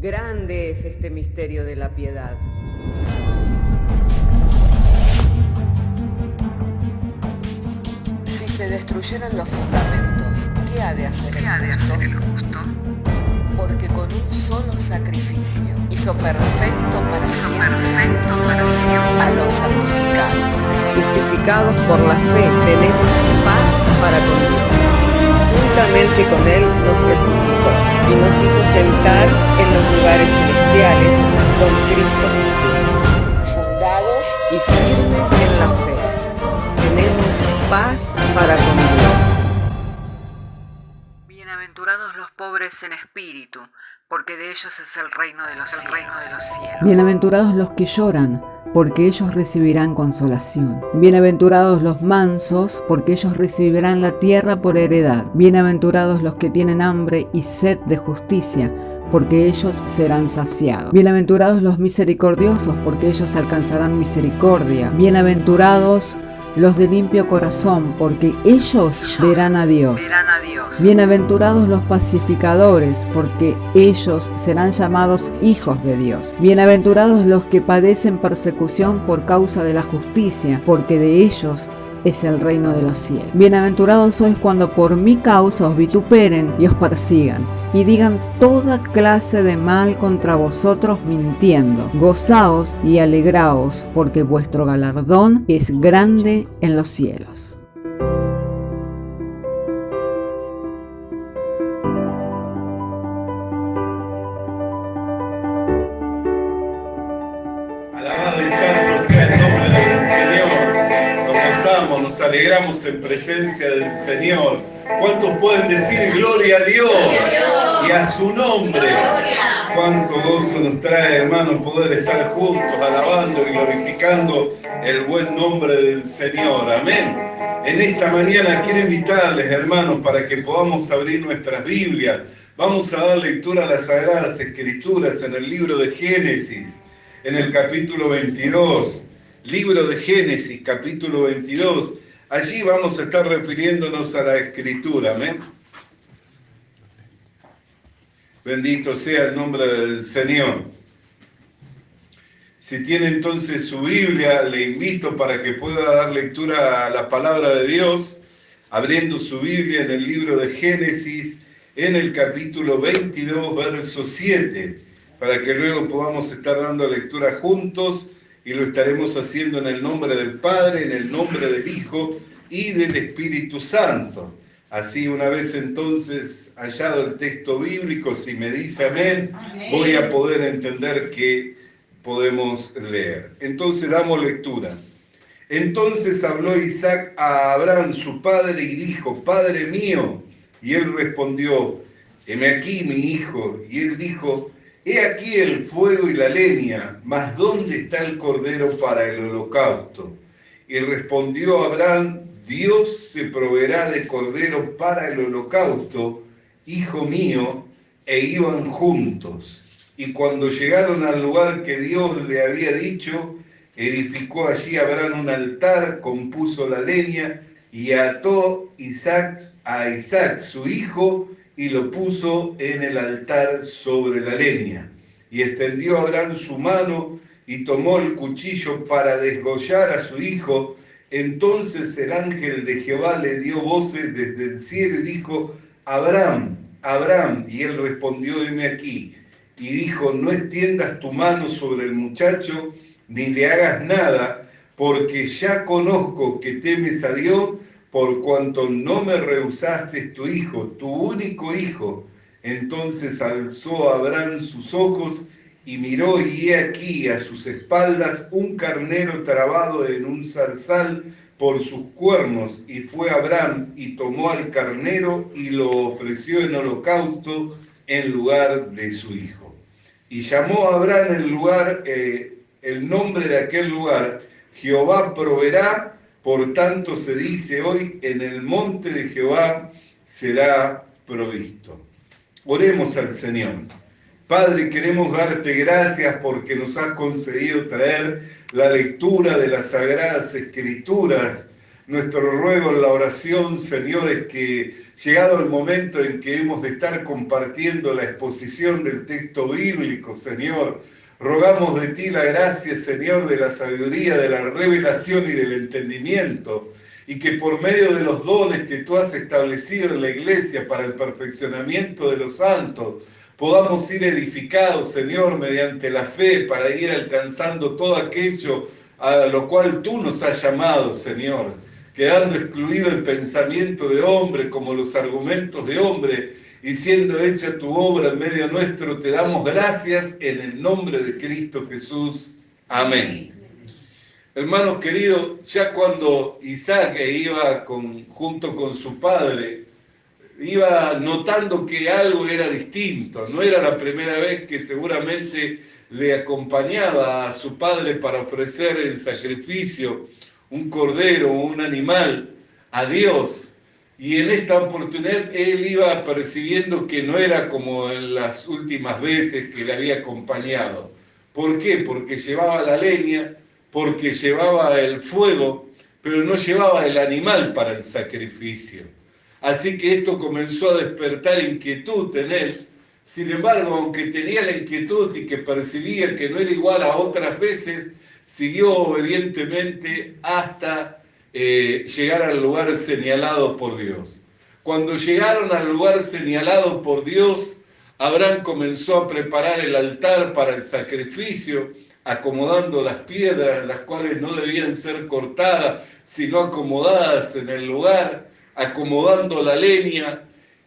Grande es este misterio de la piedad. Si se destruyeran los fundamentos, ¿qué ha de hacer el justo? Porque con un solo sacrificio hizo perfecto para siempre a los santificados. Justificados por la fe, tenemos paz para con Dios. Juntamente con Él nos resucitó y nos hizo sentar en los lugares celestiales con Cristo Jesús. Fundados y firmes en la fe, tenemos paz para con Dios. Bienaventurados los pobres en espíritu, porque de ellos es el reino de los cielos. Bienaventurados los que lloran, porque ellos recibirán consolación. Bienaventurados los mansos, porque ellos recibirán la tierra por heredad. Bienaventurados los que tienen hambre y sed de justicia, porque ellos serán saciados. Bienaventurados los misericordiosos, porque ellos alcanzarán misericordia. Bienaventurados los de limpio corazón, porque ellos verán a Dios. Bienaventurados los pacificadores, porque ellos serán llamados hijos de Dios. Bienaventurados los que padecen persecución por causa de la justicia, porque de ellos es el reino de los cielos. Bienaventurados sois cuando por mi causa os vituperen y os persigan, y digan toda clase de mal contra vosotros mintiendo. Gozaos y alegraos, porque vuestro galardón es grande en los cielos. Alabado y santo sea el nombre del Señor. Nos alegramos en presencia del Señor. ¿Cuántos pueden decir gloria a Dios y a su nombre? Cuánto gozo nos trae, hermanos, poder estar juntos alabando y glorificando el buen nombre del Señor. Amén. En esta mañana quiero invitarles, hermanos, para que podamos abrir nuestras Biblias. Vamos a dar lectura a las Sagradas Escrituras en el libro de Génesis, en el capítulo 22. Libro de Génesis, capítulo 22. Allí vamos a estar refiriéndonos a la Escritura. Amén. Bendito sea el nombre del Señor. Si tiene entonces su Biblia, le invito para que pueda dar lectura a la palabra de Dios, abriendo su Biblia en el libro de Génesis, en el capítulo 22, verso 7, para que luego podamos estar dando lectura juntos, y lo estaremos haciendo en el nombre del Padre, en el nombre del Hijo y del Espíritu Santo. Así, una vez entonces hallado el texto bíblico, si me dice amén, voy a poder entender que podemos leer. Entonces damos lectura. Entonces habló Isaac a Abraham, su padre, y dijo: Padre mío. Y él respondió: heme aquí, mi hijo. Y él dijo: he aquí el fuego y la leña, mas ¿dónde está el cordero para el holocausto? Y respondió Abraham: Dios se proveerá de cordero para el holocausto, hijo mío. E iban juntos. Y cuando llegaron al lugar que Dios le había dicho, edificó allí Abraham un altar, compuso la leña y ató a Isaac su hijo, y lo puso en el altar sobre la leña. Y extendió Abraham su mano y tomó el cuchillo para desgollar a su hijo. Entonces el ángel de Jehová le dio voces desde el cielo y dijo: Abraham, Abraham. Y él respondió: heme aquí. Y dijo: no extiendas tu mano sobre el muchacho, ni le hagas nada, porque ya conozco que temes a Dios, por cuanto no me rehusaste tu hijo, tu único hijo. Entonces alzó Abraham sus ojos y miró, y he aquí a sus espaldas un carnero trabado en un zarzal por sus cuernos. Y fue Abraham y tomó al carnero y lo ofreció en holocausto en lugar de su hijo. Y llamó a Abraham el nombre de aquel lugar: Jehová proveerá. Por tanto se dice hoy: en el monte de Jehová será provisto. Oremos al Señor. Padre, queremos darte gracias porque nos has concedido traer la lectura de las Sagradas Escrituras Nuestro ruego en la oración, Señor, es que llegado el momento en que hemos de estar compartiendo la exposición del texto bíblico, Señor, rogamos de ti la gracia, Señor, de la sabiduría, de la revelación y del entendimiento, y que por medio de los dones que tú has establecido en la iglesia para el perfeccionamiento de los santos, podamos ir edificados, Señor, mediante la fe, para ir alcanzando todo aquello a lo cual tú nos has llamado, Señor, quedando excluido el pensamiento de hombre como los argumentos de hombre, y siendo hecha tu obra en medio nuestro, te damos gracias en el nombre de Cristo Jesús. Amén. Hermanos queridos, ya cuando Isaac iba junto con su padre, iba notando que algo era distinto. No era la primera vez que seguramente le acompañaba a su padre para ofrecer en sacrificio un cordero o un animal a Dios. Y en esta oportunidad él iba percibiendo que no era como en las últimas veces que le había acompañado. ¿Por qué? Porque llevaba la leña, porque llevaba el fuego, pero no llevaba el animal para el sacrificio. Así que esto comenzó a despertar inquietud en él. Sin embargo, aunque tenía la inquietud y que percibía que no era igual a otras veces, siguió obedientemente hasta llegar al lugar señalado por Dios. Cuando llegaron al lugar señalado por Dios, Abraham comenzó a preparar el altar para el sacrificio, acomodando las piedras, las cuales no debían ser cortadas, sino acomodadas en el lugar, acomodando la leña,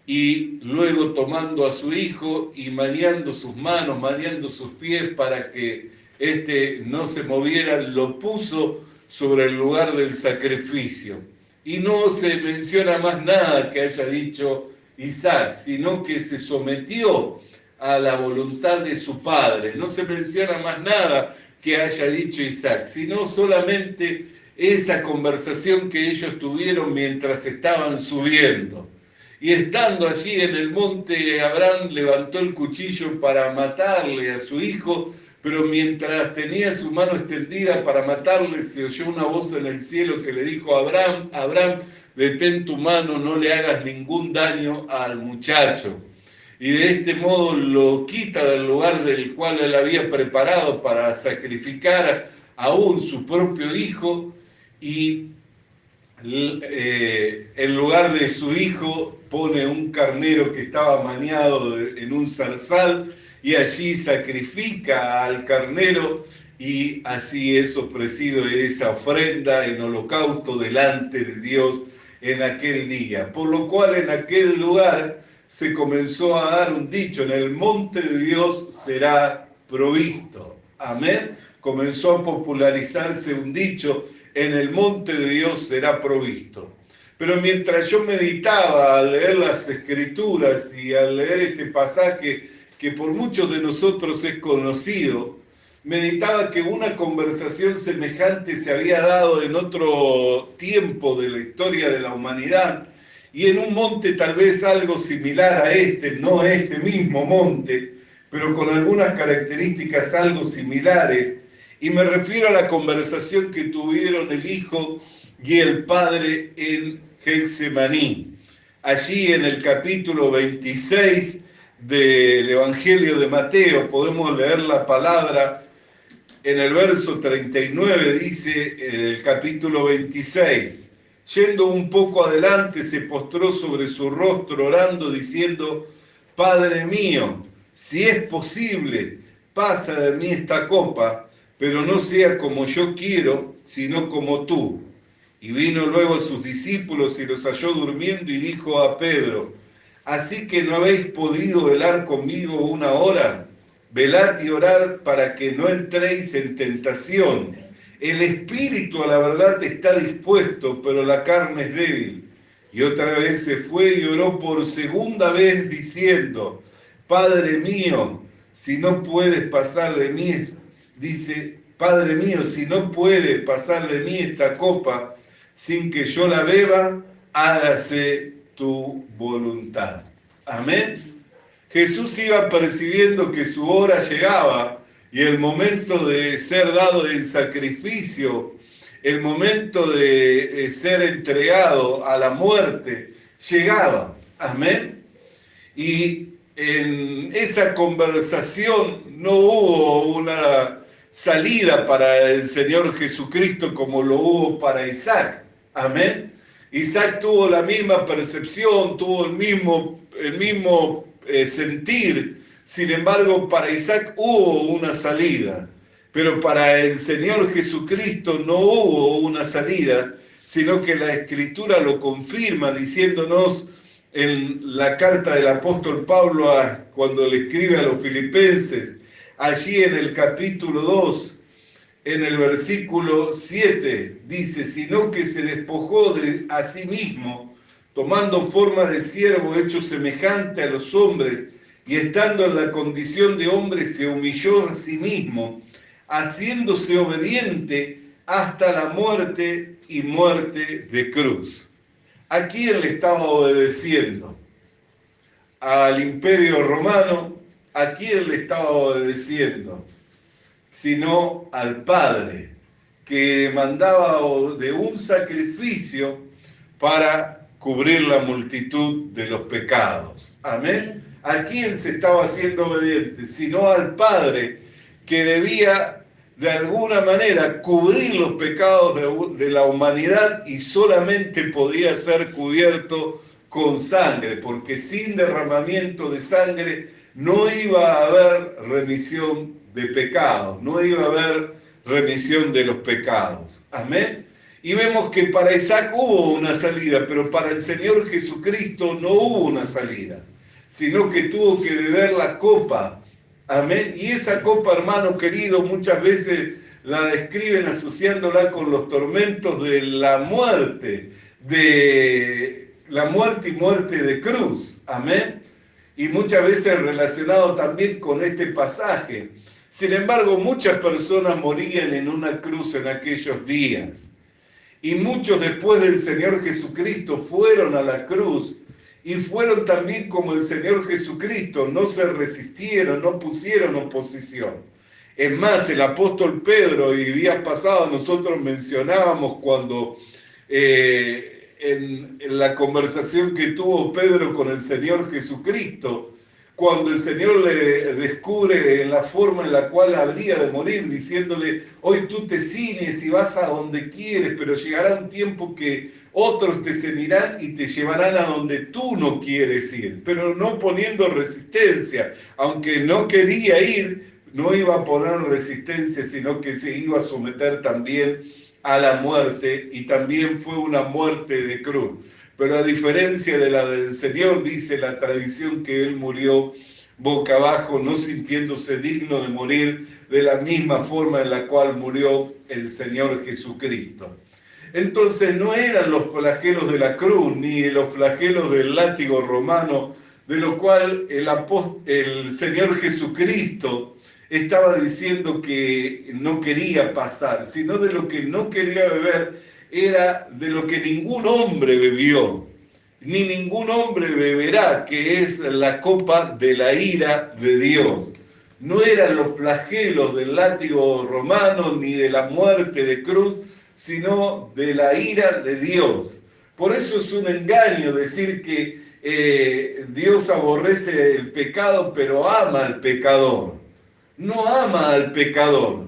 y luego tomando a su hijo y maniando sus manos, maniando sus pies para que éste no se moviera, lo puso sobre el lugar del sacrificio. Y no se menciona más nada que haya dicho Isaac, sino que se sometió a la voluntad de su padre. No se menciona más nada que haya dicho Isaac, sino solamente esa conversación que ellos tuvieron mientras estaban subiendo. Y estando allí en el monte, Abraham levantó el cuchillo para matarle a su hijo, pero mientras tenía su mano extendida para matarle, se oyó una voz en el cielo que le dijo a Abraham: Abraham, detén tu mano, no le hagas ningún daño al muchacho. Y de este modo lo quita del lugar del cual él había preparado para sacrificar aún su propio hijo, y en lugar de su hijo pone un carnero que estaba maniado en un zarzal, y allí sacrifica al carnero, y así es ofrecido esa ofrenda en holocausto delante de Dios en aquel día. Por lo cual en aquel lugar se comenzó a dar un dicho: en el monte de Dios será provisto. Amén. Comenzó a popularizarse un dicho: en el monte de Dios será provisto. Pero mientras yo meditaba al leer las Escrituras y al leer este pasaje que por muchos de nosotros es conocido, meditaba que una conversación semejante se había dado en otro tiempo de la historia de la humanidad, y en un monte tal vez algo similar a este, no este mismo monte, pero con algunas características algo similares. Y me refiero a la conversación que tuvieron el Hijo y el Padre en Getsemaní. Allí en el capítulo 26 del Evangelio de Mateo podemos leer la palabra en el verso 39, dice el capítulo 26. Yendo un poco adelante, se postró sobre su rostro orando, diciendo: Padre mío, si es posible, pasa de mí esta copa, pero no sea como yo quiero, sino como tú. Y vino luego a sus discípulos y los halló durmiendo, y dijo a Pedro: ¿así que no habéis podido velar conmigo una hora? Velad y orad para que no entréis en tentación. El espíritu a la verdad está dispuesto, pero la carne es débil. Y otra vez se fue y oró por segunda vez, diciendo: Padre mío, si no puedes pasar de mí, dice, Padre mío, si no puede pasar de mí esta copa sin que yo la beba, hágase tu voluntad. Amén. Jesús iba percibiendo que su hora llegaba y el momento de ser dado en sacrificio el momento de ser entregado a la muerte llegaba. Amén. Y en esa conversación no hubo una salida para el Señor Jesucristo como lo hubo para Isaac. Amén. Isaac tuvo la misma percepción, tuvo el mismo sentir. Sin embargo, para Isaac hubo una salida. Pero para el Señor Jesucristo no hubo una salida, sino que la Escritura lo confirma diciéndonos en la carta del apóstol Pablo cuando le escribe a los filipenses, allí en el capítulo 2, en el versículo 7, dice, sino que se despojó a sí mismo, tomando forma de siervo hecho semejante a los hombres, y estando en la condición de hombre se humilló a sí mismo, haciéndose obediente hasta la muerte y muerte de cruz. ¿A quién le estaba obedeciendo? ¿Al Imperio Romano? ¿A quién le estaba obedeciendo? Sino al Padre, que demandaba de un sacrificio para cubrir la multitud de los pecados. Amén. ¿A quién se estaba haciendo obediente? Sino al Padre, que debía de alguna manera cubrir los pecados de la humanidad y solamente podía ser cubierto con sangre, porque sin derramamiento de sangre no iba a haber remisión de pecados, no iba a haber remisión de los pecados. Amén. Y vemos que para Isaac hubo una salida, pero para el Señor Jesucristo no hubo una salida, sino que tuvo que beber la copa. Amén. Y esa copa, hermano querido, muchas veces la describen asociándola con los tormentos de la muerte y muerte de cruz. Amén. Y muchas veces relacionado también con este pasaje. Sin embargo, muchas personas morían en una cruz en aquellos días. Y muchos después del Señor Jesucristo fueron a la cruz y fueron también como el Señor Jesucristo, no se resistieron, no pusieron oposición. Es más, el apóstol Pedro, y días pasados nosotros mencionábamos cuando en la conversación que tuvo Pedro con el Señor Jesucristo, cuando el Señor le descubre la forma en la cual habría de morir, diciéndole, hoy tú te ciñes y vas a donde quieres, pero llegará un tiempo que otros te ceñirán y te llevarán a donde tú no quieres ir, pero no poniendo resistencia. Aunque no quería ir, no iba a poner resistencia, sino que se iba a someter también a la muerte, y también fue una muerte de cruz. Pero a diferencia de la del Señor, dice la tradición que Él murió boca abajo, no sintiéndose digno de morir de la misma forma en la cual murió el Señor Jesucristo. Entonces no eran los flagelos de la cruz, ni los flagelos del látigo romano, de lo cual el Señor Jesucristo estaba diciendo que no quería pasar, sino de lo que no quería beber era de lo que ningún hombre bebió, ni ningún hombre beberá, que es la copa de la ira de Dios. No eran los flagelos del látigo romano ni de la muerte de cruz, sino de la ira de Dios. Por eso es un engaño decir que Dios aborrece el pecado, pero ama al pecador. No ama al pecador.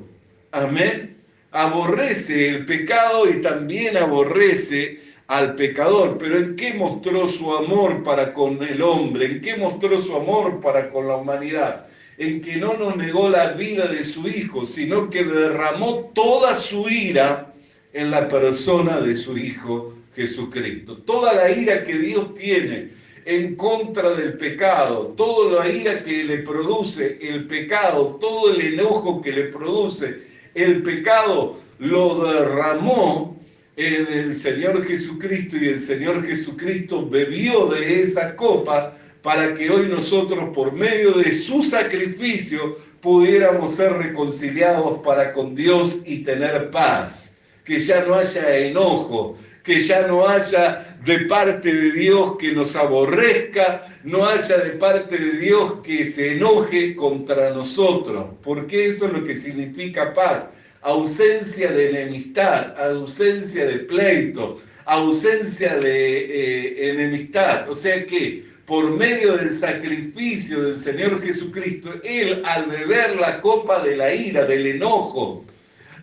Amén. Aborrece el pecado y también aborrece al pecador. Pero ¿en qué mostró su amor para con el hombre? ¿En qué mostró su amor para con la humanidad? En que no nos negó la vida de su Hijo, sino que derramó toda su ira en la persona de su Hijo Jesucristo. Toda la ira que Dios tiene en contra del pecado, toda la ira que le produce el pecado, todo el enojo que le produce el pecado, lo derramó en el Señor Jesucristo, y el Señor Jesucristo bebió de esa copa para que hoy nosotros, por medio de su sacrificio, pudiéramos ser reconciliados para con Dios y tener paz. Que ya no haya enojo, que ya no haya de parte de Dios que nos aborrezca, no haya de parte de Dios que se enoje contra nosotros, porque eso es lo que significa paz. ausencia de enemistad, ausencia de pleito, ausencia de enemistad. O sea que por medio del sacrificio del Señor Jesucristo, Él al beber la copa de la ira, del enojo,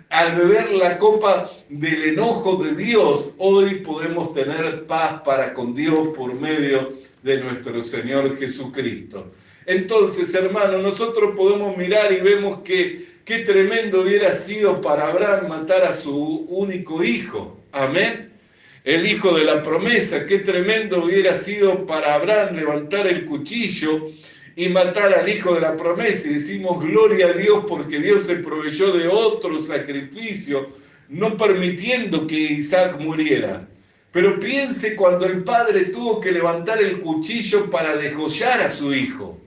al beber la copa del enojo de Dios, hoy podemos tener paz para con Dios por medio de nuestro Señor Jesucristo. Entonces, hermanos, nosotros podemos mirar y vemos que qué tremendo hubiera sido para Abraham matar a su único hijo. Amén. El hijo de la promesa, qué tremendo hubiera sido para Abraham levantar el cuchillo y matar al hijo de la promesa. Y decimos gloria a Dios porque Dios se proveyó de otro sacrificio, no permitiendo que Isaac muriera. Pero piense cuando el padre tuvo que levantar el cuchillo para degollar a su hijo.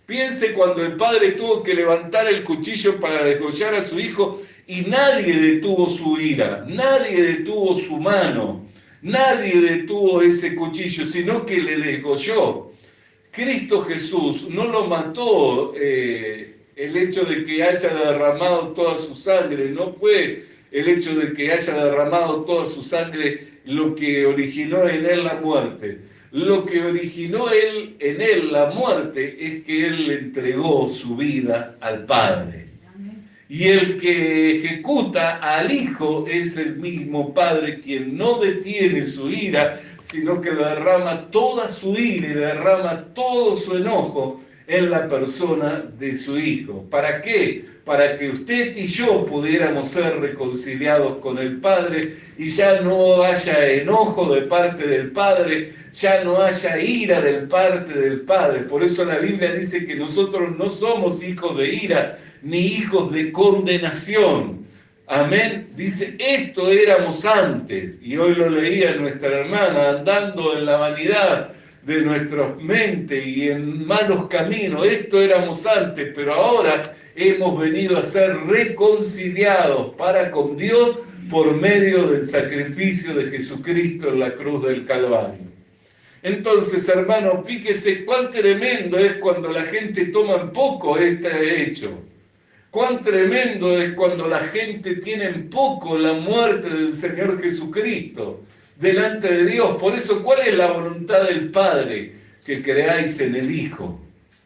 Piense cuando el padre tuvo que levantar el cuchillo para degollar a su hijo y nadie detuvo su ira, nadie detuvo su mano, nadie detuvo ese cuchillo, sino que le degolló. Cristo Jesús no lo mató el hecho de que haya derramado toda su sangre, no fue el hecho de que haya derramado toda su sangre lo que originó en él la muerte. Lo que originó en él la muerte es que él le entregó su vida al Padre. Y el que ejecuta al Hijo es el mismo Padre, quien no detiene su ira, sino que derrama toda su ira y derrama todo su enojo en la persona de su Hijo. ¿Para qué? Para que usted y yo pudiéramos ser reconciliados con el Padre y ya no haya enojo de parte del Padre, ya no haya ira de parte del Padre. Por eso la Biblia dice que nosotros no somos hijos de ira, ni hijos de condenación. Amén. Dice, esto éramos antes, y hoy lo leía nuestra hermana, andando en la vanidad de nuestras mentes y en malos caminos. Esto éramos antes, pero ahora hemos venido a ser reconciliados para con Dios por medio del sacrificio de Jesucristo en la cruz del Calvario. Entonces, hermanos, fíjese cuán tremendo es cuando la gente toma en poco este hecho. Cuán tremendo es cuando la gente tiene en poco la muerte del Señor Jesucristo delante de Dios. Por eso, ¿cuál es la voluntad del Padre? Que creáis en el Hijo.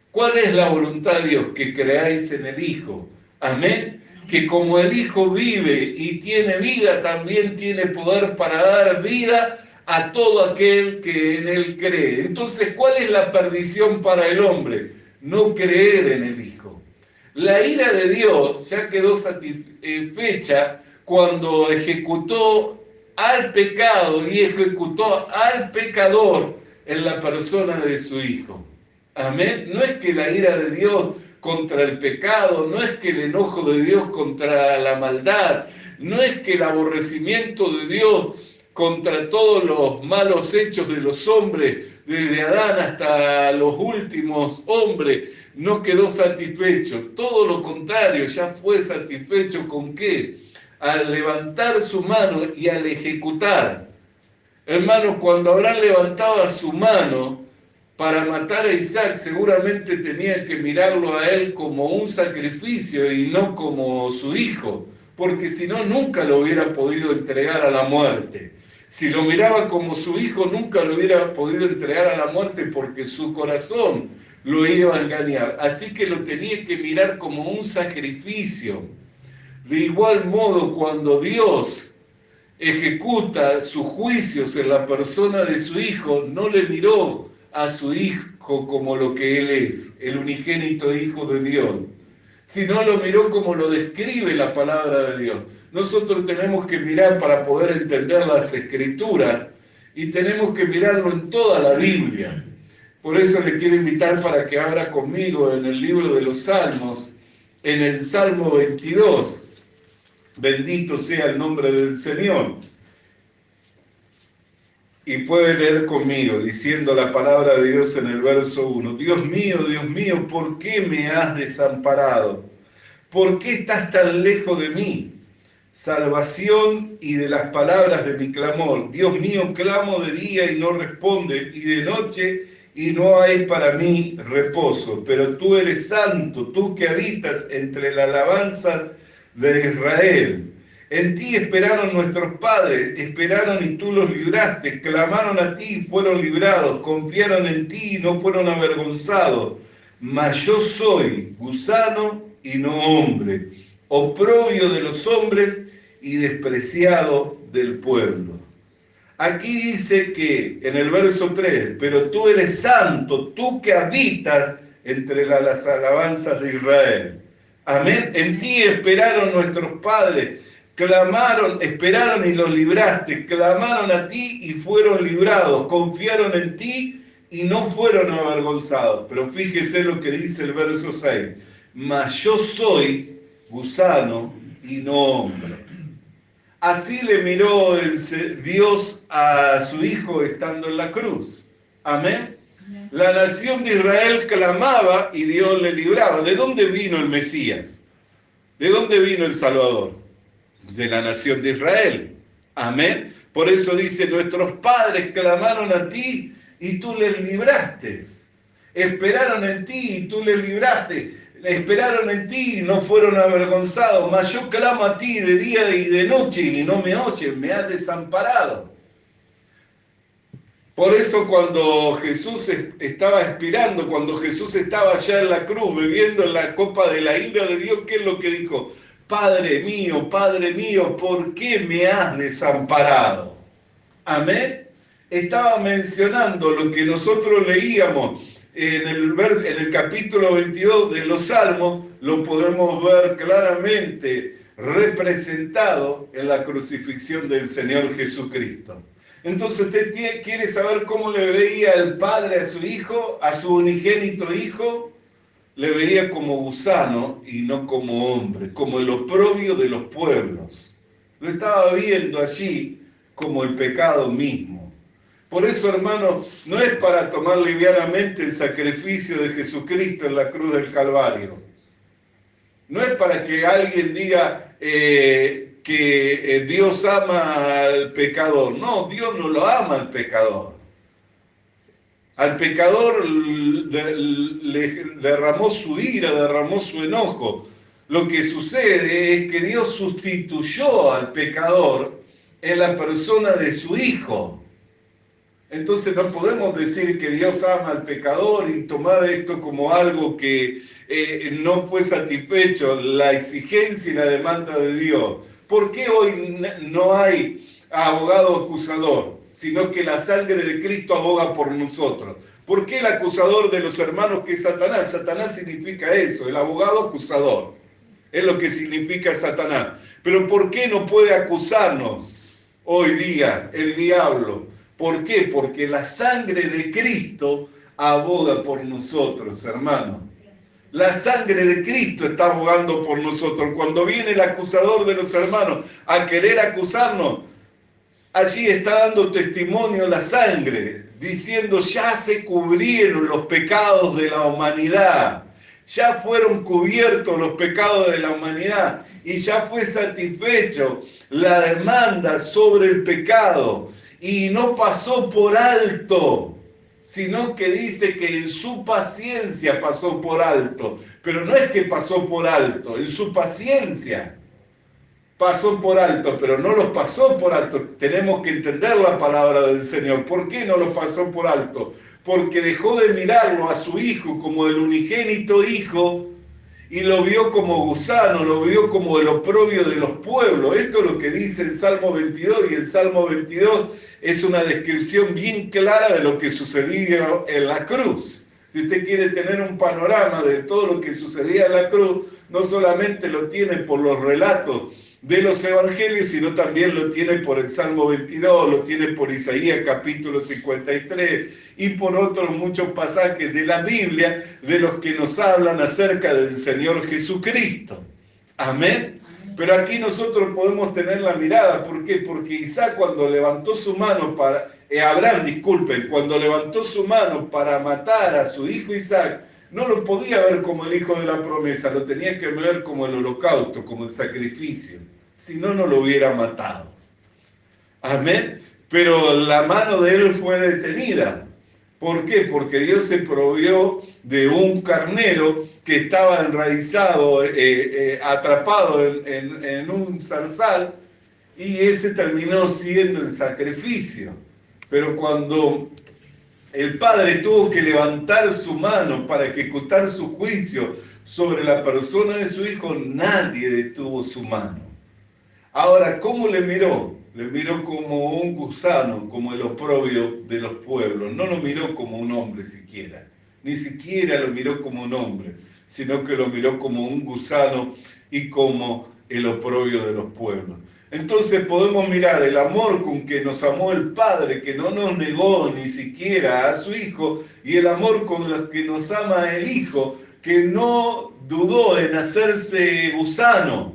¿Cuál es la voluntad de Dios? Que creáis en el Hijo. Amén. Que como el Hijo vive y tiene vida, también tiene poder para dar vida a todo aquel que en Él cree. Entonces, ¿cuál es la perdición para el hombre? No creer en el Hijo. La ira de Dios ya quedó satisfecha cuando ejecutó al pecado y ejecutó al pecador en la persona de su Hijo. Amén. No es que la ira de Dios contra el pecado, no es que el enojo de Dios contra la maldad, no es que el aborrecimiento de Dios contra todos los malos hechos de los hombres, desde Adán hasta los últimos hombres, no quedó satisfecho. Todo lo contrario, ya fue satisfecho ¿con qué? Al levantar su mano y al ejecutar. Hermanos, cuando Abraham levantaba su mano para matar a Isaac, seguramente tenía que mirarlo a él como un sacrificio y no como su hijo, porque si no, nunca lo hubiera podido entregar a la muerte. Si lo miraba como su hijo, nunca lo hubiera podido entregar a la muerte porque su corazón lo iba a engañar. Así que lo tenía que mirar como un sacrificio. De igual modo, cuando Dios ejecuta sus juicios en la persona de su Hijo, no le miró a su Hijo como lo que Él es, el unigénito Hijo de Dios, sino lo miró como lo describe la palabra de Dios. Nosotros tenemos que mirar para poder entender las Escrituras y tenemos que mirarlo en toda la Biblia. Por eso le quiero invitar para que abra conmigo en el libro de los Salmos, en el Salmo 22. Bendito sea el nombre del Señor. Y puede leer conmigo, diciendo la palabra de Dios en el verso 1. Dios mío, ¿por qué me has desamparado? ¿Por qué estás tan lejos de mí? Salvación y de las palabras de mi clamor. Dios mío, clamo de día y no responde, y de noche y no hay para mí reposo. Pero tú eres santo, tú que habitas entre la alabanza de Israel. En ti esperaron nuestros padres, esperaron y tú los libraste, clamaron a ti y fueron librados, confiaron en ti y no fueron avergonzados. Mas yo soy gusano y no hombre, oprobio de los hombres y despreciado del pueblo. Aquí dice que en el verso 3, pero tú eres santo, tú que habitas entre las alabanzas de Israel. Amén. En ti esperaron nuestros padres, clamaron, esperaron y los libraste, clamaron a ti y fueron librados, confiaron en ti y no fueron avergonzados. Pero fíjese lo que dice el verso 6. Mas yo soy gusano y no hombre. Así le miró Dios a su Hijo estando en la cruz. Amén. La nación de Israel clamaba y Dios le libraba. ¿De dónde vino el Mesías? ¿De dónde vino el Salvador? De la nación de Israel. Amén. Por eso dice, nuestros padres clamaron a ti y tú les libraste. Esperaron en ti y tú les libraste. Esperaron en ti y no fueron avergonzados. Mas yo clamo a ti de día y de noche y no me oyes, me has desamparado. Por eso cuando Jesús estaba expirando, cuando Jesús estaba allá en la cruz, bebiendo la copa de la ira de Dios, ¿qué es lo que dijo? Padre mío, ¿por qué me has desamparado? Amén. Estaba mencionando lo que nosotros leíamos en el capítulo 22 de los Salmos, lo podemos ver claramente representado en la crucifixión del Señor Jesucristo. Entonces usted quiere saber cómo le veía el Padre a su Hijo, a su unigénito Hijo. Le veía como gusano y no como hombre, como el oprobio de los pueblos. Lo estaba viendo allí como el pecado mismo. Por eso, hermano, no es para tomar livianamente el sacrificio de Jesucristo en la cruz del Calvario. No es para que alguien diga que Dios ama al pecador. No, Dios no lo ama al pecador. Al pecador le derramó su ira, derramó su enojo. Lo que sucede es que Dios sustituyó al pecador en la persona de su Hijo. Entonces no podemos decir que Dios ama al pecador y tomar esto como algo que no fue satisfecho, la exigencia y la demanda de Dios. ¿Por qué hoy no hay abogado acusador, sino que la sangre de Cristo aboga por nosotros? ¿Por qué el acusador de los hermanos que es Satanás? Satanás significa eso, el abogado acusador. Es lo que significa Satanás. Pero ¿por qué no puede acusarnos hoy día el diablo? ¿Por qué? Porque la sangre de Cristo aboga por nosotros, hermano. La sangre de Cristo está abogando por nosotros. Cuando viene el acusador de los hermanos a querer acusarnos, allí está dando testimonio la sangre, diciendo ya se cubrieron los pecados de la humanidad, ya fueron cubiertos los pecados de la humanidad y ya fue satisfecho la demanda sobre el pecado. Y no pasó por alto, sino que dice que en su paciencia pasó por alto. Pero no es que pasó por alto, en su paciencia pasó por alto, pero no los pasó por alto. Tenemos que entender la palabra del Señor. ¿Por qué no los pasó por alto? Porque dejó de mirarlo a su Hijo como el unigénito Hijo y lo vio como gusano, lo vio como el oprobio de los pueblos. Esto es lo que dice el Salmo 22, y el Salmo 22 es una descripción bien clara de lo que sucedía en la cruz. Si usted quiere tener un panorama de todo lo que sucedía en la cruz, no solamente lo tiene por los relatos de los evangelios, sino también lo tiene por el Salmo 22, lo tiene por Isaías capítulo 53 y por otros muchos pasajes de la Biblia de los que nos hablan acerca del Señor Jesucristo. Amén. Pero aquí nosotros podemos tener la mirada. ¿Por qué? Porque Isaac cuando levantó su mano para... cuando levantó su mano para matar a su hijo Isaac, no lo podía ver como el hijo de la promesa, lo tenía que ver como el holocausto, como el sacrificio. Si no, no lo hubiera matado. Amén. Pero la mano de él fue detenida. ¿Por qué? Porque Dios se provió de un carnero que estaba enraizado, atrapado en un zarzal, y ese terminó siendo el sacrificio. Pero cuando el padre tuvo que levantar su mano para ejecutar su juicio sobre la persona de su hijo, nadie detuvo su mano. Ahora, ¿cómo le miró? Le miró como un gusano, como el oprobio de los pueblos. No lo miró como un hombre siquiera. Ni siquiera lo miró como un hombre, sino que lo miró como un gusano y como el oprobio de los pueblos. Entonces podemos mirar el amor con que nos amó el Padre, que no nos negó ni siquiera a su Hijo, y el amor con el que nos ama el Hijo, que no dudó en hacerse gusano,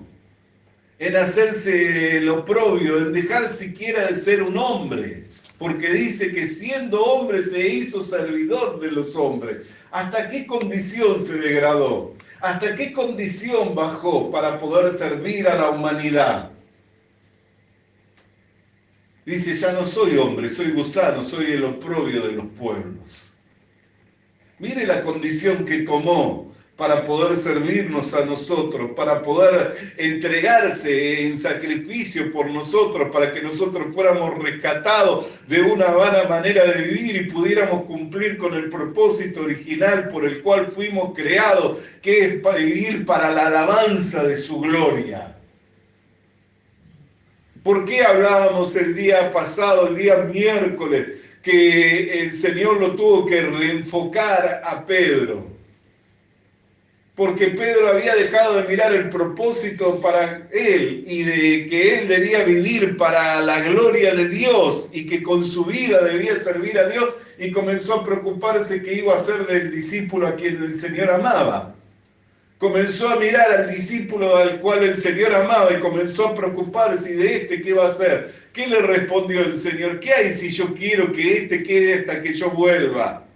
en hacerse el oprobio, en dejar siquiera de ser un hombre, porque dice que siendo hombre se hizo servidor de los hombres. ¿Hasta qué condición se degradó? ¿Hasta qué condición bajó para poder servir a la humanidad? Dice, ya no soy hombre, soy gusano, soy el oprobio de los pueblos. Mire la condición que tomó para poder servirnos a nosotros, para poder entregarse en sacrificio por nosotros, para que nosotros fuéramos rescatados de una vana manera de vivir y pudiéramos cumplir con el propósito original por el cual fuimos creados, que es para vivir para la alabanza de su gloria. ¿Por qué hablábamos el día pasado, el día miércoles, que el Señor lo tuvo que reenfocar a Pedro? Porque Pedro había dejado de mirar el propósito para él y de que él debía vivir para la gloria de Dios y que con su vida debía servir a Dios, y comenzó a preocuparse que iba a ser del discípulo a quien el Señor amaba. Comenzó a mirar al discípulo al cual el Señor amaba y comenzó a preocuparse, ¿y de este qué va a hacer? ¿Qué le respondió el Señor? ¿Qué hay si yo quiero que este quede hasta que yo vuelva?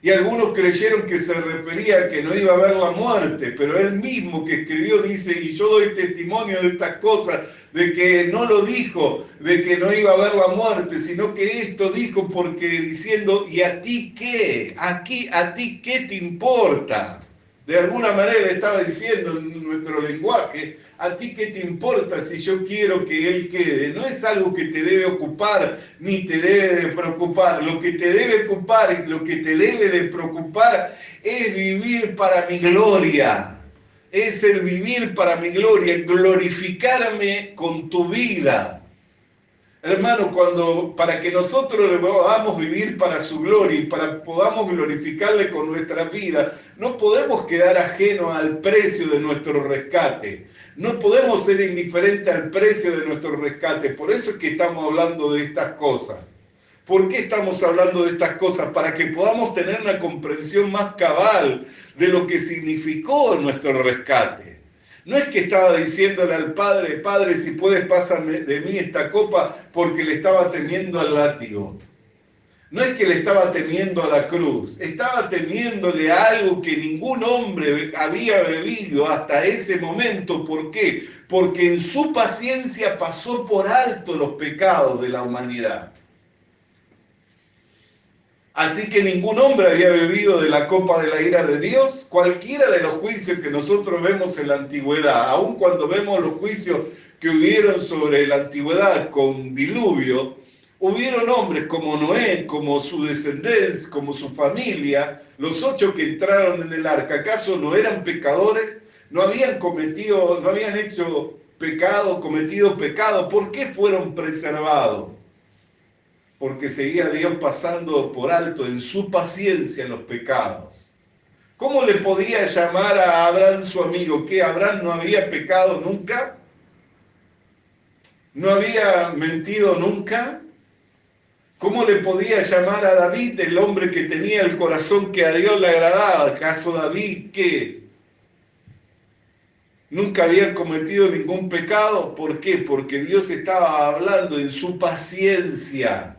Y algunos creyeron que se refería a que no iba a haber la muerte, pero él mismo que escribió dice, y yo doy testimonio de estas cosas, de que no lo dijo, de que no iba a haber la muerte, sino que esto dijo porque diciendo, ¿y a ti qué? Aquí, ¿a ti qué te importa? De alguna manera le estaba diciendo en nuestro lenguaje, ¿a ti qué te importa si yo quiero que él quede? No es algo que te debe ocupar ni te debe de preocupar. Lo que te debe ocupar y lo que te debe de preocupar es vivir para mi gloria. Es el vivir para mi gloria, glorificarme con tu vida. Hermano, para que nosotros podamos vivir para su gloria y podamos glorificarle con nuestra vida, no podemos quedar ajenos al precio de nuestro rescate. No podemos ser indiferentes al precio de nuestro rescate. Por eso es que estamos hablando de estas cosas. ¿Por qué estamos hablando de estas cosas? Para que podamos tener una comprensión más cabal de lo que significó nuestro rescate. No es que estaba diciéndole al Padre, Padre, si puedes, pásame de mí esta copa, porque le estaba temiendo al látigo. No es que le estaba temiendo a la cruz, estaba temiéndole a algo que ningún hombre había bebido hasta ese momento. ¿Por qué? Porque en su paciencia pasó por alto los pecados de la humanidad. Así que ningún hombre había bebido de la copa de la ira de Dios. Cualquiera de los juicios que nosotros vemos en la antigüedad, aun cuando vemos los juicios que hubieron sobre la antigüedad con diluvio, hubieron hombres como Noé, como su descendencia, como su familia, los 8 que entraron en el arca. ¿Acaso no eran pecadores? ¿No habían hecho pecado, cometido pecado? ¿Por qué fueron preservados? Porque seguía Dios pasando por alto en su paciencia los pecados. ¿Cómo le podía llamar a Abraham su amigo? ¿Que Abraham no había pecado nunca? ¿No había mentido nunca? ¿Cómo le podía llamar a David el hombre que tenía el corazón que a Dios le agradaba? ¿Acaso David qué? ¿Nunca había cometido ningún pecado? ¿Por qué? Porque Dios estaba hablando en su paciencia.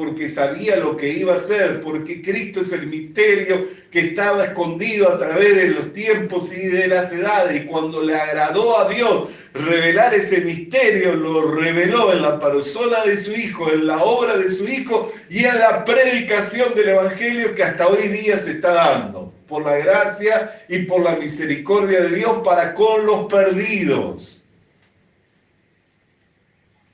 porque sabía lo que iba a hacer, porque Cristo es el misterio que estaba escondido a través de los tiempos y de las edades. Y cuando le agradó a Dios revelar ese misterio, lo reveló en la persona de su Hijo, en la obra de su Hijo y en la predicación del Evangelio que hasta hoy día se está dando, por la gracia y por la misericordia de Dios para con los perdidos.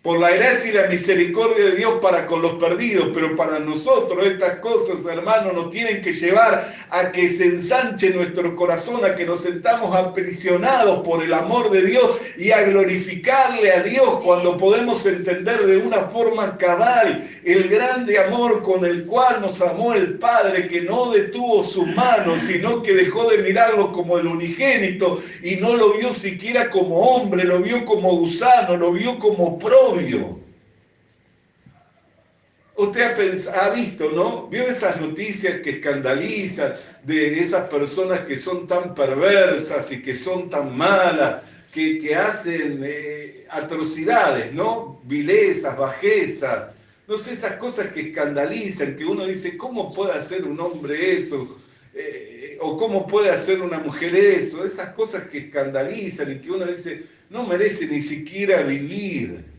Por la gracia y la misericordia de Dios para con los perdidos, pero para nosotros estas cosas, hermanos, nos tienen que llevar a que se ensanche nuestro corazón, a que nos sentamos aprisionados por el amor de Dios y a glorificarle a Dios cuando podemos entender de una forma cabal el grande amor con el cual nos amó el Padre, que no detuvo su mano, sino que dejó de mirarlo como el unigénito y no lo vio siquiera como hombre, lo vio como gusano, lo vio como propio. Usted ha visto, ¿no? Vio esas noticias que escandalizan de esas personas que son tan perversas y que son tan malas, que hacen atrocidades, ¿no? Vilezas, bajezas, no sé, esas cosas que escandalizan, que uno dice, ¿cómo puede hacer un hombre eso? O ¿cómo puede hacer una mujer eso? Esas cosas que escandalizan y que uno dice, no merece ni siquiera vivir.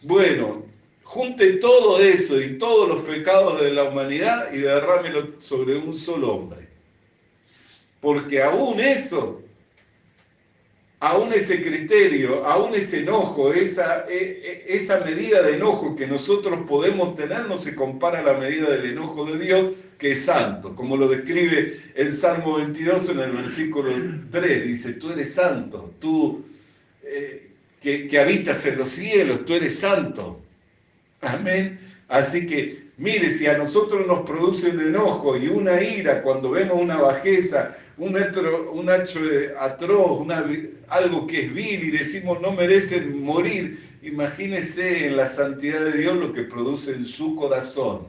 Bueno, junte todo eso y todos los pecados de la humanidad y derrámelo sobre un solo hombre. Porque aún eso, aún ese criterio, aún ese enojo, esa medida de enojo que nosotros podemos tener no se compara a la medida del enojo de Dios, que es santo, como lo describe el Salmo 22 en el versículo 3, dice, tú eres santo, tú que habitas en los cielos, tú eres santo. Amén. Así que, mire, si a nosotros nos produce un enojo y una ira cuando vemos una bajeza, un hecho atroz, algo que es vil y decimos no merecen morir, imagínese en la santidad de Dios lo que produce en su corazón.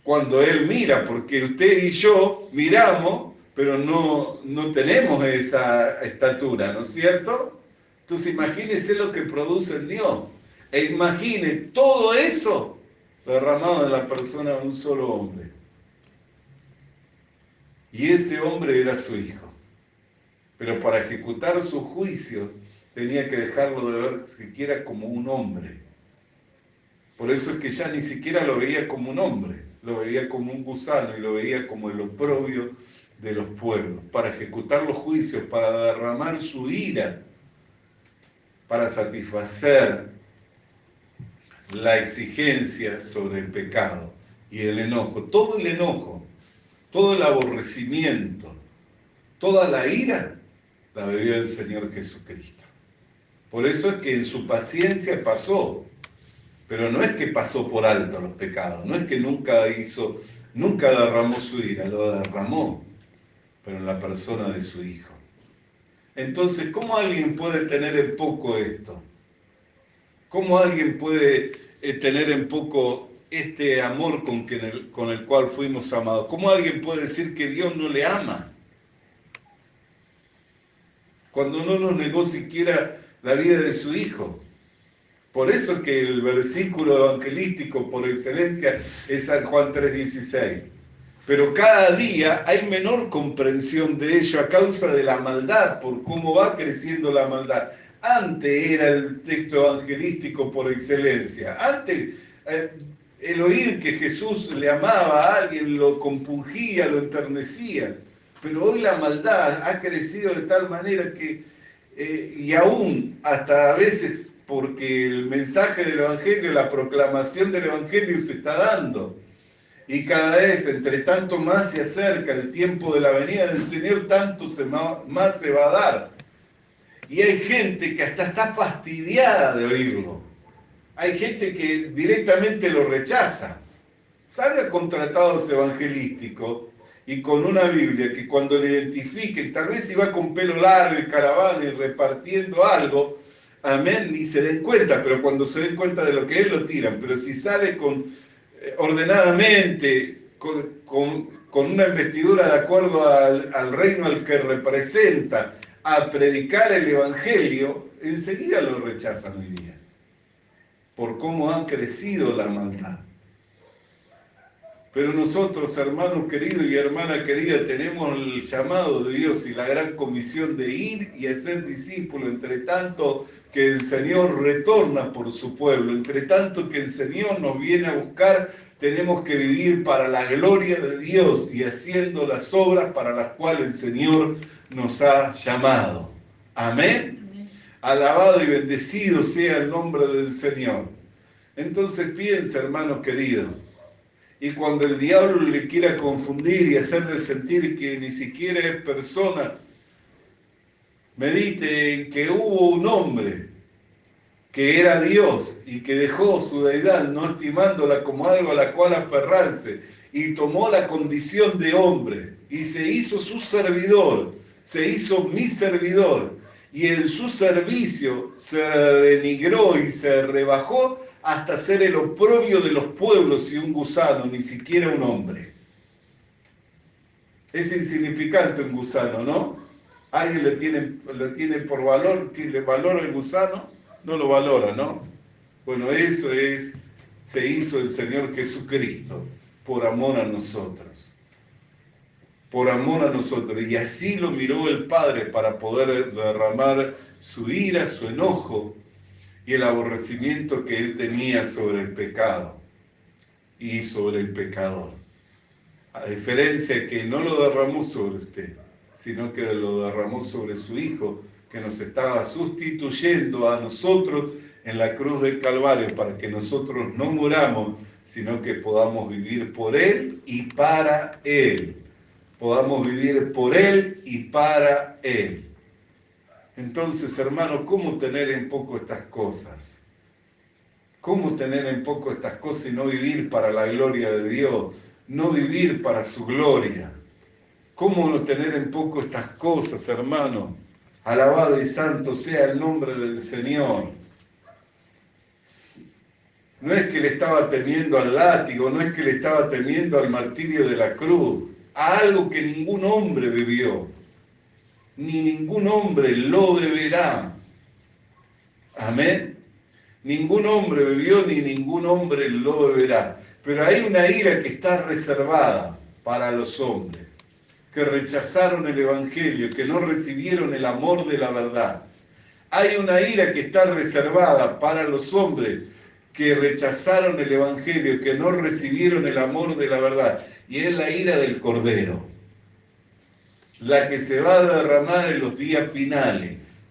Cuando Él mira, porque usted y yo miramos, pero no tenemos esa estatura, ¿no es cierto? Entonces imagínese lo que produce en Dios. E imagine todo eso derramado en la persona de un solo hombre. Y ese hombre era su Hijo. Pero para ejecutar su juicio tenía que dejarlo de ver siquiera como un hombre. Por eso es que ya ni siquiera lo veía como un hombre, lo veía como un gusano y lo veía como el oprobio de los pueblos. Para ejecutar los juicios, para derramar su ira, para satisfacer la exigencia sobre el pecado y el enojo, todo el aborrecimiento, toda la ira, la bebió el Señor Jesucristo. Por eso es que en su paciencia pasó, pero no es que pasó por alto los pecados, no es que nunca derramó su ira, lo derramó, pero en la persona de su Hijo. Entonces, ¿cómo alguien puede tener en poco esto? ¿Cómo alguien puede tener en poco este amor con el cual fuimos amados? ¿Cómo alguien puede decir que Dios no le ama? Cuando no nos negó siquiera la vida de su Hijo. Por eso es que el versículo evangelístico por excelencia es San Juan 3:16. Pero cada día hay menor comprensión de ello a causa de la maldad, por cómo va creciendo la maldad. Antes era el texto evangelístico por excelencia. Antes el oír que Jesús le amaba a alguien lo compungía, lo enternecía. Pero hoy la maldad ha crecido de tal manera que, y aún hasta a veces porque el mensaje del Evangelio, la proclamación del Evangelio se está dando. Y cada vez, entre tanto más se acerca el tiempo de la venida del Señor, tanto más se va a dar. Y hay gente que hasta está fastidiada de oírlo. Hay gente que directamente lo rechaza. Salga con tratados evangelísticos y con una Biblia que cuando le identifiquen, tal vez si va con pelo largo y caravana y repartiendo algo, amén, ni se den cuenta, pero cuando se den cuenta de lo que es lo tiran. Pero si sale ordenadamente, con una investidura de acuerdo al reino al que representa, a predicar el Evangelio, enseguida lo rechazan hoy día. por cómo ha crecido la maldad. Pero nosotros, hermanos queridos y hermana querida, tenemos el llamado de Dios y la gran comisión de ir y hacer discípulos, entre tanto que el Señor retorna por su pueblo, entre tanto que el Señor nos viene a buscar, tenemos que vivir para la gloria de Dios y haciendo las obras para las cuales el Señor nos ha llamado. Amén. Amén. Alabado y bendecido sea el nombre del Señor. Entonces piensa, hermano querido, y cuando el diablo le quiera confundir y hacerle sentir que ni siquiera es persona, medite en que hubo un hombre que era Dios y que dejó su deidad, no estimándola como algo a la cual aferrarse, y tomó la condición de hombre y se hizo su servidor, se hizo mi servidor, y en su servicio se denigró y se rebajó hasta ser el oprobio de los pueblos y un gusano, ni siquiera un hombre. Es insignificante un gusano, ¿no? ¿Alguien le tiene por valor? ¿Le valora el gusano? No lo valora, ¿no? Bueno, se hizo el Señor Jesucristo por amor a nosotros. Por amor a nosotros. Y así lo miró el Padre para poder derramar su ira, su enojo y el aborrecimiento que Él tenía sobre el pecado y sobre el pecador. A diferencia que no lo derramó sobre usted, sino que lo derramó sobre su Hijo, que nos estaba sustituyendo a nosotros en la cruz del Calvario para que nosotros no muramos, sino que podamos vivir por Él y para Él. Podamos vivir por Él y para Él. Entonces, hermanos, ¿cómo tener en poco estas cosas? ¿Cómo tener en poco estas cosas y no vivir para la gloria de Dios? No vivir para su gloria. ¿Cómo no tener en poco estas cosas, hermano? Alabado y santo sea el nombre del Señor. No es que le estaba temiendo al látigo, no es que le estaba temiendo al martirio de la cruz, a algo que ningún hombre vivió, ni ningún hombre lo deberá. Amén. Ningún hombre vivió, ni ningún hombre lo deberá. Pero hay una ira que está reservada para los hombres, que rechazaron el Evangelio, que no recibieron el amor de la verdad. Hay una ira que está reservada para los hombres que rechazaron el Evangelio, que no recibieron el amor de la verdad. Y es la ira del Cordero, la que se va a derramar en los días finales,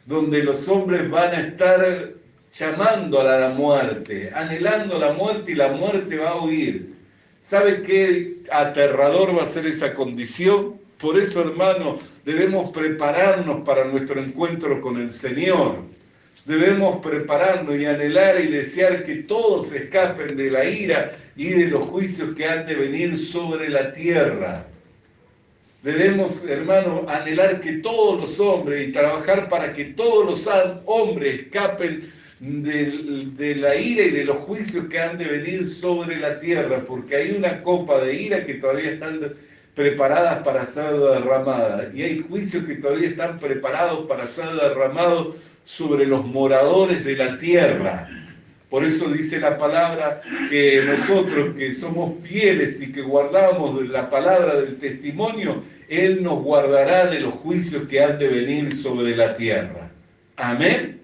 donde los hombres van a estar llamando a la muerte, anhelando la muerte, y la muerte va a huir. ¿Sabe qué aterrador va a ser esa condición? Por eso, hermano, debemos prepararnos para nuestro encuentro con el Señor. Debemos prepararnos y anhelar y desear que todos escapen de la ira y de los juicios que han de venir sobre la tierra. Debemos, hermano, anhelar que todos los hombres y trabajar para que todos los hombres escapen de la ira y de los juicios que han de venir sobre la tierra, porque hay una copa de ira que todavía están preparadas para ser derramadas, y hay juicios que todavía están preparados para ser derramados sobre los moradores de la tierra. Por eso dice la palabra que nosotros que somos fieles y que guardamos la palabra del testimonio, Él nos guardará de los juicios que han de venir sobre la tierra. Amén.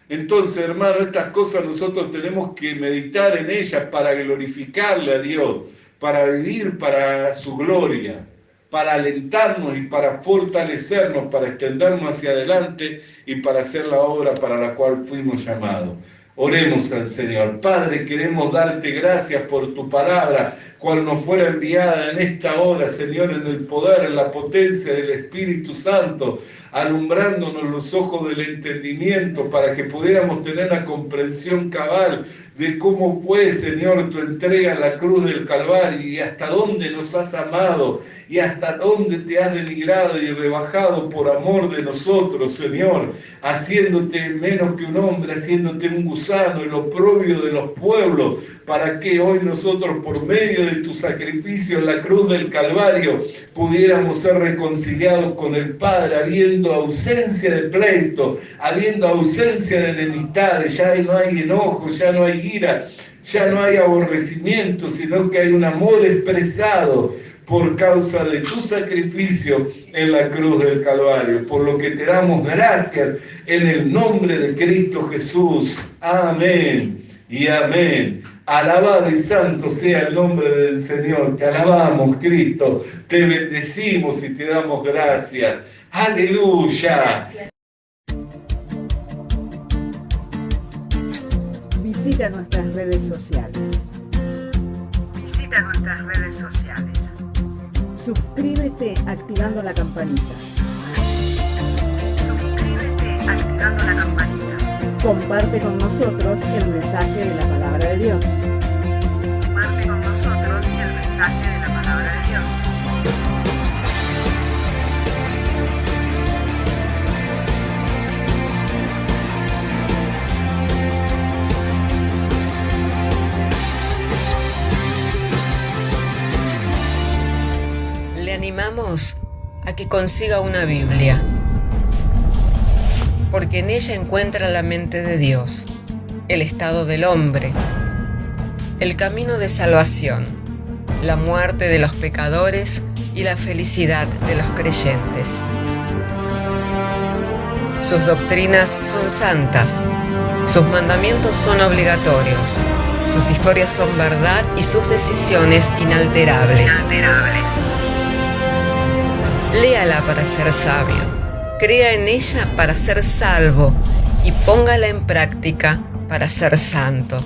Entonces, hermano, estas cosas nosotros tenemos que meditar en ellas para glorificarle a Dios, para vivir para su gloria, para alentarnos y para fortalecernos, para extendernos hacia adelante y para hacer la obra para la cual fuimos llamados. Oremos al Señor. Padre, queremos darte gracias por tu palabra, cual nos fuera enviada en esta hora, Señor, en el poder, en la potencia del Espíritu Santo, alumbrándonos los ojos del entendimiento para que pudiéramos tener la comprensión cabal de cómo fue, Señor, tu entrega en la cruz del Calvario y hasta dónde nos has amado y hasta dónde te has denigrado y rebajado por amor de nosotros, Señor, haciéndote menos que un hombre, haciéndote un gusano, el oprobio de los pueblos, para que hoy nosotros, por medio de tu sacrificio en la cruz del Calvario, pudiéramos ser reconciliados con el Padre, habiendo ausencia de pleito, habiendo ausencia de enemistades. Ya no hay enojo, ya no hay ira, ya no hay aborrecimiento, sino que hay un amor expresado por causa de tu sacrificio en la cruz del Calvario, por lo que te damos gracias en el nombre de Cristo Jesús. Amén y amén. Alabado y santo sea el nombre del Señor. Te alabamos, Cristo, te bendecimos y te damos gracias. Aleluya. Visita nuestras redes sociales. Visita nuestras redes sociales. Suscríbete activando la campanita. Suscríbete activando la campanita. Comparte con nosotros el mensaje de la palabra de Dios. Comparte con nosotros el mensaje de la palabra de Dios. Le animamos a que consiga una Biblia, porque en ella encuentra la mente de Dios, el estado del hombre, el camino de salvación, la muerte de los pecadores y la felicidad de los creyentes. Sus doctrinas son santas, sus mandamientos son obligatorios, sus historias son verdad y sus decisiones inalterables. Léala para ser sabio. Crea en ella para ser salvo y póngala en práctica para ser santo.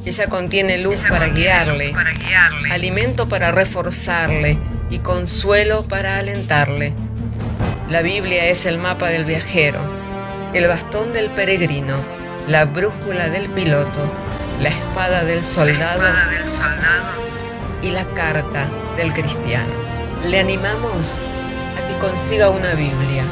Ella contiene luz para guiarle, alimento para reforzarle y consuelo para alentarle. La Biblia es el mapa del viajero, el bastón del peregrino, la brújula del piloto, la espada del soldado y la carta del cristiano. Le animamos a que consiga una Biblia,